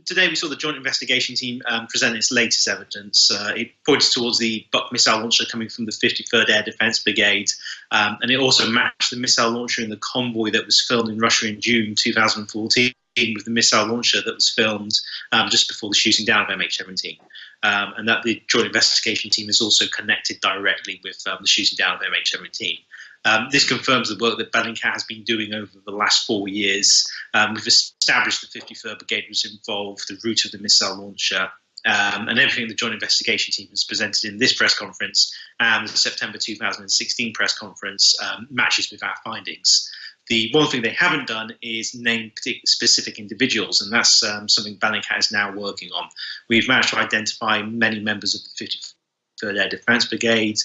today we saw the Joint Investigation Team present its latest evidence. It points towards the Buk missile launcher coming from the 53rd Air Defence Brigade, and it also matched the missile launcher in the convoy that was filmed in Russia in June 2014 with the missile launcher that was filmed just before the shooting down of MH17. And that the Joint Investigation Team is also connected directly with the shooting down of MH17. This confirms the work that Bellingcat has been doing over the last 4 years. We've established the 53rd Brigade was involved, the route of the missile launcher, and everything the Joint Investigation Team has presented in this press conference and the September 2016 press conference matches with our findings. The one thing they haven't done is name specific individuals, and that's something Bellingcat is now working on. We've managed to identify many members of the 53rd Air Defence Brigade.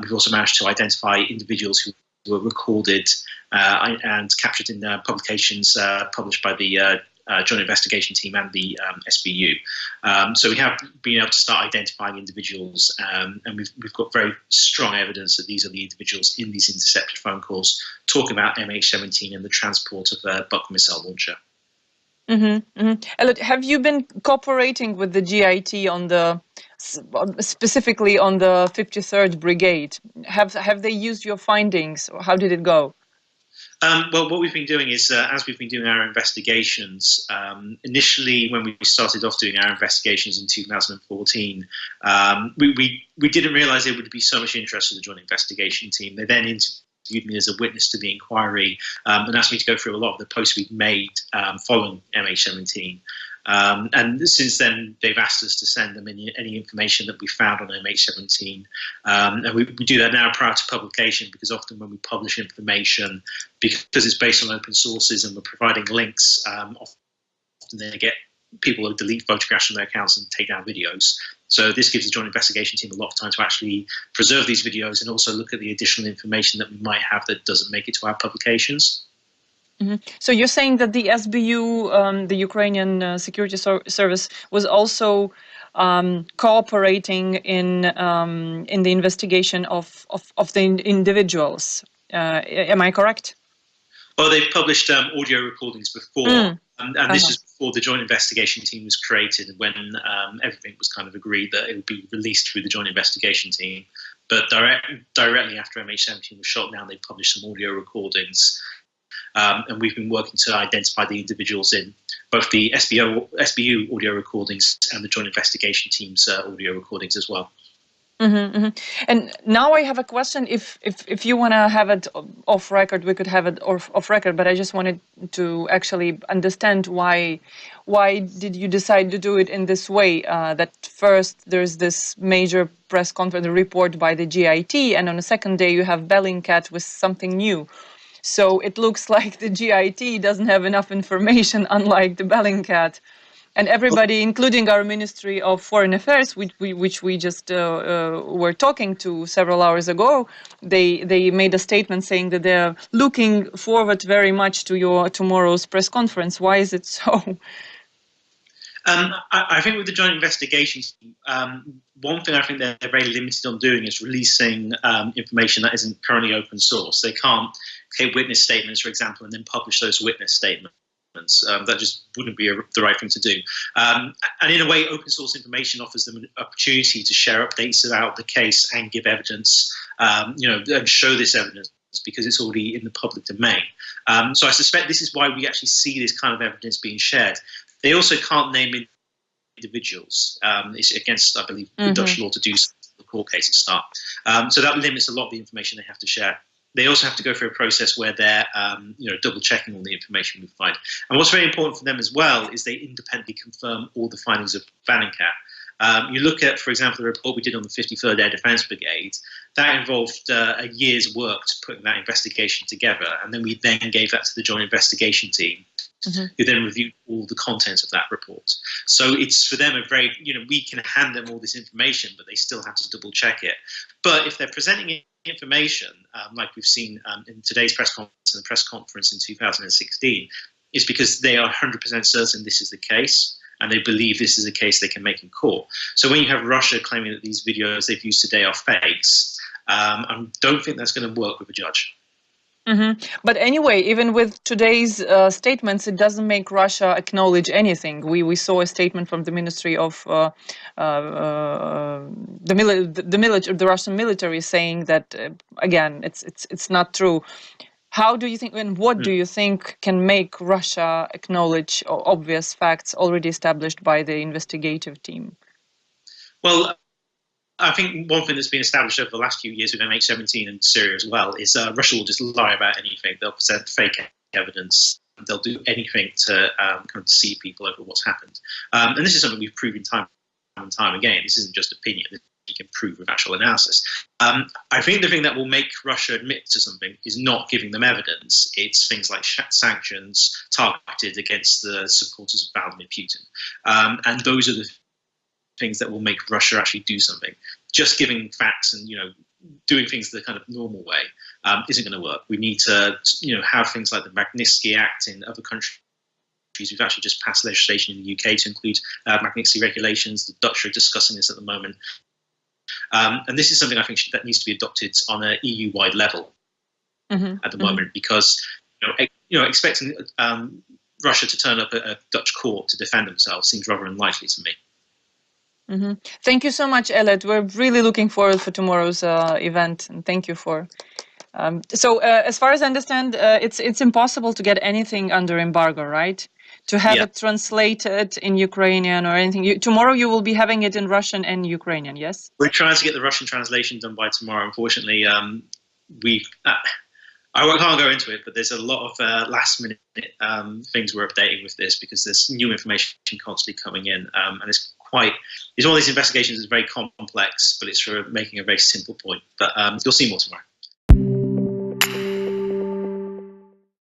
We've also managed to identify individuals who were recorded and captured in publications published by the Joint Investigation Team and the SBU. So we have been able to start identifying individuals, and we've got very strong evidence that these are the individuals in these intercepted phone calls talking about MH17 and the transport of the Buk missile launcher. Have you been cooperating with the GIT on the specifically on the 53rd Brigade? Have they used your findings, or how did it go? Well, what we've been doing is, as we've been doing our investigations, initially when we started off doing our investigations in 2014, we didn't realise there would be so much interest in the Joint Investigation Team. They then interviewed me as a witness to the inquiry and asked me to go through a lot of the posts we'd made following MH17. And since then, they've asked us to send them any information that we found on MH17. And we do that now prior to publication, because often when we publish information, because it's based on open sources and we're providing links, often they get people who delete photographs from their accounts and take down videos. So this gives the Joint Investigation Team a lot of time to actually preserve these videos and also look at the additional information that we might have that doesn't make it to our publications. So you're saying that the SBU, the Ukrainian Security Service, was also cooperating in the investigation of the individuals. Am I correct? Well, they've published audio recordings before, and this is before the Joint Investigation Team was created, when everything was kind of agreed that it would be released through the Joint Investigation Team. But directly after MH17 was shot down, they published some audio recordings. And we've been working to identify the individuals in both the SBU audio recordings and the Joint Investigation Team's audio recordings as well. And now I have a question. If you want to have it off record, we could have it off record. But I just wanted to actually understand why did you decide to do it in this way? That first there's this major press conference report by the GIT, and on the second day you have Bellingcat with something new. So it looks like the GIT doesn't have enough information, unlike the Bellingcat. And everybody, including our Ministry of Foreign Affairs, which we just were talking to several hours ago, they made a statement saying that they're looking forward very much to your tomorrow's press conference. Why is it so? I think with the Joint Investigation Team, one thing I think they're very limited on doing is releasing information that isn't currently open source. They can't take witness statements, for example, and then publish those witness statements. That just wouldn't be the right thing to do. And in a way, open source information offers them an opportunity to share updates about the case and give evidence, and show this evidence, because it's already in the public domain. So I suspect this is why we actually see this kind of evidence being shared. They also can't name individuals. It's against, I believe, the Dutch law to do so. The court cases start. So that limits a lot of the information they have to share. They also have to go through a process where they're, double checking all the information we find. And what's very important for them as well is they independently confirm all the findings of Bellingcat. You look at, for example, the report we did on the 53rd Air Defence Brigade. That involved a year's work to put that investigation together, and then we gave that to the Joint Investigation Team, who then reviewed all the contents of that report. So it's for them a very, we can hand them all this information, but they still have to double check it. But if they're presenting information, like we've seen in today's press conference and the press conference in 2016, is because they are 100% certain this is the case, and they believe this is a case they can make in court. So when you have Russia claiming that these videos they've used today are fakes, I don't think that's going to work with a judge. But anyway, even with today's statements, it doesn't make Russia acknowledge anything. We saw a statement from the Ministry of the Russian military saying that again, it's not true. How do you think, and what do you think can make Russia acknowledge obvious facts already established by the investigative team? Well, I think one thing that's been established over the last few years with MH17 and Syria as well is Russia will just lie about anything. They'll present fake evidence. They'll do anything to kind of deceive people over what's happened. And this is something we've proven time and time again. This isn't just opinion. You can prove with actual analysis. I think the thing that will make Russia admit to something is not giving them evidence. It's things like sanctions targeted against the supporters of Vladimir Putin. And those are the things that will make Russia actually do something. Just giving facts and doing things the kind of normal way isn't going to work. We need to have things like the Magnitsky Act in other countries. We've actually just passed legislation in the UK to include Magnitsky regulations. The Dutch are discussing this at the moment, and this is something I think that needs to be adopted on an EU-wide level at the moment, because expecting Russia to turn up at a Dutch court to defend themselves seems rather unlikely to me. Thank you so much, Elliot. We're really looking forward for tomorrow's event, and thank you for. So, as far as I understand, it's impossible to get anything under embargo, right? To have it translated in Ukrainian or anything. Tomorrow you will be having it in Russian and Ukrainian, yes? We're trying to get the Russian translation done by tomorrow. Unfortunately, I can't go into it, but there's a lot of last-minute things we're updating with this because there's new information constantly coming in, and it's one of these investigations is very complex, but it's for making a very simple point. But you'll see more tomorrow.